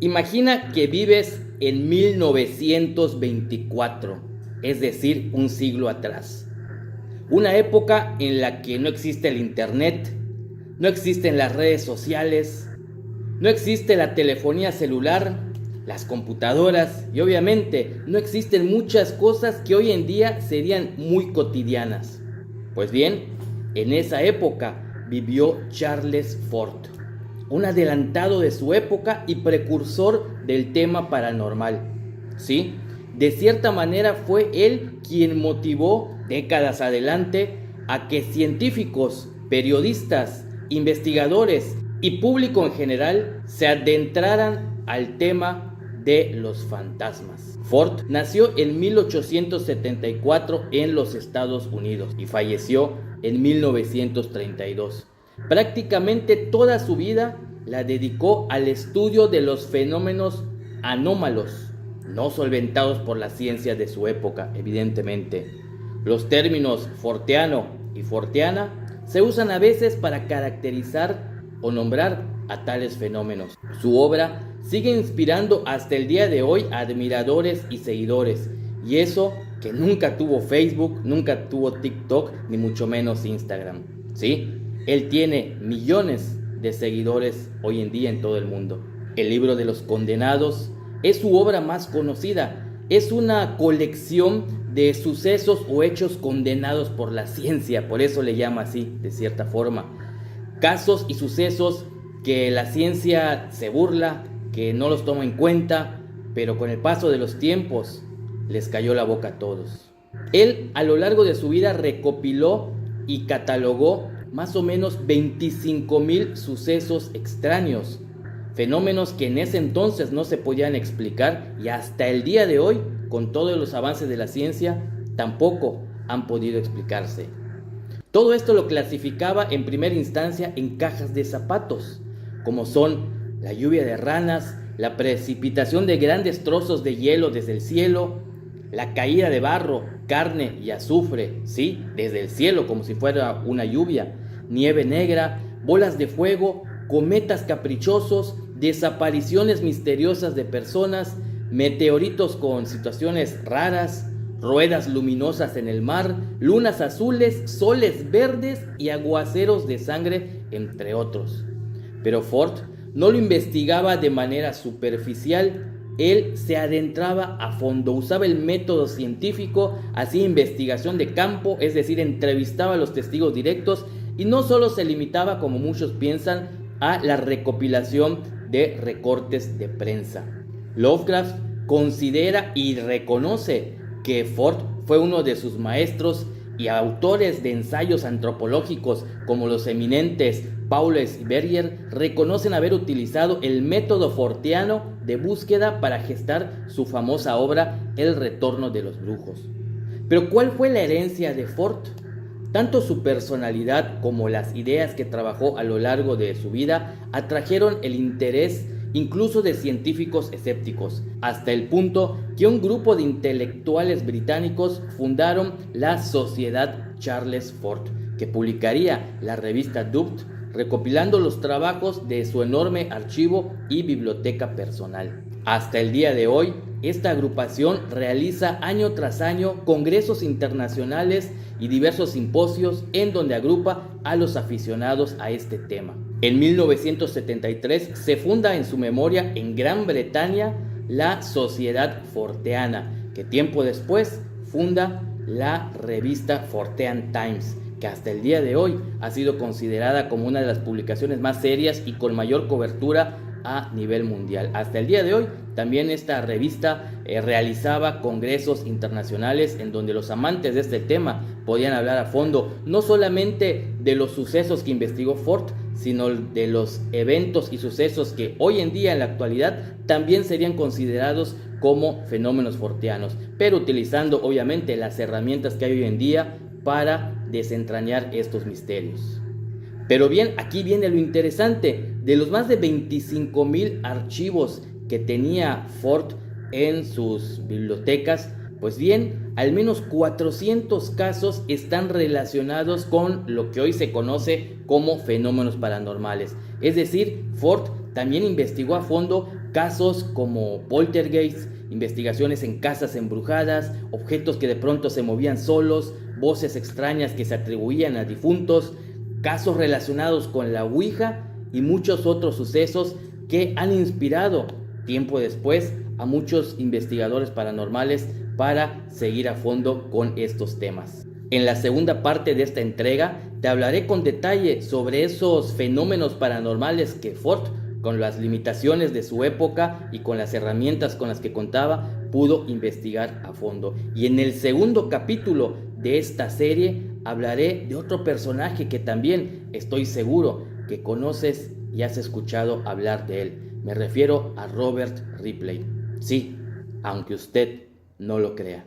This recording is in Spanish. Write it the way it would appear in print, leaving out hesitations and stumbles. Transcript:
Imagina que vives en 1924, es decir, un siglo atrás. Una época en la que no existe el internet, no existen las redes sociales, no existe la telefonía celular, las computadoras y obviamente no existen muchas cosas que hoy en día serían muy cotidianas. Pues bien, en esa época vivió Charles Fort, un adelantado de su época y precursor del tema paranormal. Sí, de cierta manera fue él quien motivó décadas adelante a que científicos, periodistas, investigadores y público en general se adentraran al tema de los fantasmas. Fort nació en 1874 en los Estados Unidos y falleció en 1932. Prácticamente toda su vida la dedicó al estudio de los fenómenos anómalos, no solventados por la ciencia de su época, evidentemente. Los términos forteano y forteana se usan a veces para caracterizar o nombrar a tales fenómenos. Su obra sigue inspirando hasta el día de hoy a admiradores y seguidores, y eso que nunca tuvo Facebook, nunca tuvo TikTok, ni mucho menos Instagram. ¿Sí? Él tiene millones de seguidores hoy en día en todo el mundo. El libro de los condenados es su obra más conocida. Es una colección de sucesos o hechos condenados por la ciencia, por eso le llama así, de cierta forma. Casos y sucesos que la ciencia se burla, que no los toma en cuenta, pero con el paso de los tiempos les cayó la boca a todos. Él a lo largo de su vida recopiló y catalogó más o menos 25,000 sucesos extraños, fenómenos que en ese entonces no se podían explicar y hasta el día de hoy, con todos los avances de la ciencia, tampoco han podido explicarse. Todo esto lo clasificaba en primera instancia en cajas de zapatos, como son la lluvia de ranas, la precipitación de grandes trozos de hielo desde el cielo, la caída de barro, carne y azufre, sí, desde el cielo como si fuera una lluvia, nieve negra, bolas de fuego, cometas caprichosos, desapariciones misteriosas de personas, meteoritos con situaciones raras, ruedas luminosas en el mar, lunas azules, soles verdes y aguaceros de sangre, entre otros. Pero Fort no lo investigaba de manera superficial, él se adentraba a fondo, usaba el método científico, hacía investigación de campo, es decir, entrevistaba a los testigos directos y no solo se limitaba, como muchos piensan, a la recopilación de recortes de prensa. Lovecraft considera y reconoce que Fort fue uno de sus maestros y autores de ensayos antropológicos como los eminentes Paules y Berger reconocen haber utilizado el método forteano de búsqueda para gestar su famosa obra El retorno de los brujos. Pero ¿cuál fue la herencia de Fort? Tanto su personalidad como las ideas que trabajó a lo largo de su vida atrajeron el interés incluso de científicos escépticos, hasta el punto que un grupo de intelectuales británicos fundaron la Sociedad Charles Fort, que publicaría la revista Doomed, recopilando los trabajos de su enorme archivo y biblioteca personal. Hasta el día de hoy, esta agrupación realiza año tras año congresos internacionales y diversos simposios en donde agrupa a los aficionados a este tema. En 1973 se funda en su memoria en Gran Bretaña la Sociedad Forteana, que tiempo después funda la revista Fortean Times, que hasta el día de hoy ha sido considerada como una de las publicaciones más serias y con mayor cobertura a nivel mundial. Hasta el día de hoy también esta revista realizaba congresos internacionales en donde los amantes de este tema podían hablar a fondo no solamente de los sucesos que investigó Fort, sino de los eventos y sucesos que hoy en día en la actualidad también serían considerados como fenómenos forteanos, pero utilizando obviamente las herramientas que hay hoy en día para desentrañar estos misterios. Pero bien, aquí viene lo interesante. De los más de 25,000 archivos que tenía Fort en sus bibliotecas, pues bien, al menos 400 casos están relacionados con lo que hoy se conoce como fenómenos paranormales. Es decir, Fort también investigó a fondo Casos como poltergeist, investigaciones en casas embrujadas, objetos que de pronto se movían solos, voces extrañas que se atribuían a difuntos, casos relacionados con la Ouija y muchos otros sucesos que han inspirado tiempo después a muchos investigadores paranormales para seguir a fondo con estos temas. En la segunda parte de esta entrega te hablaré con detalle sobre esos fenómenos paranormales que Ford, con las limitaciones de su época y con las herramientas con las que contaba, pudo investigar a fondo. Y en el segundo capítulo de esta serie hablaré de otro personaje que también estoy seguro que conoces y has escuchado hablar de él. Me refiero a Robert Ripley. Sí, aunque usted no lo crea.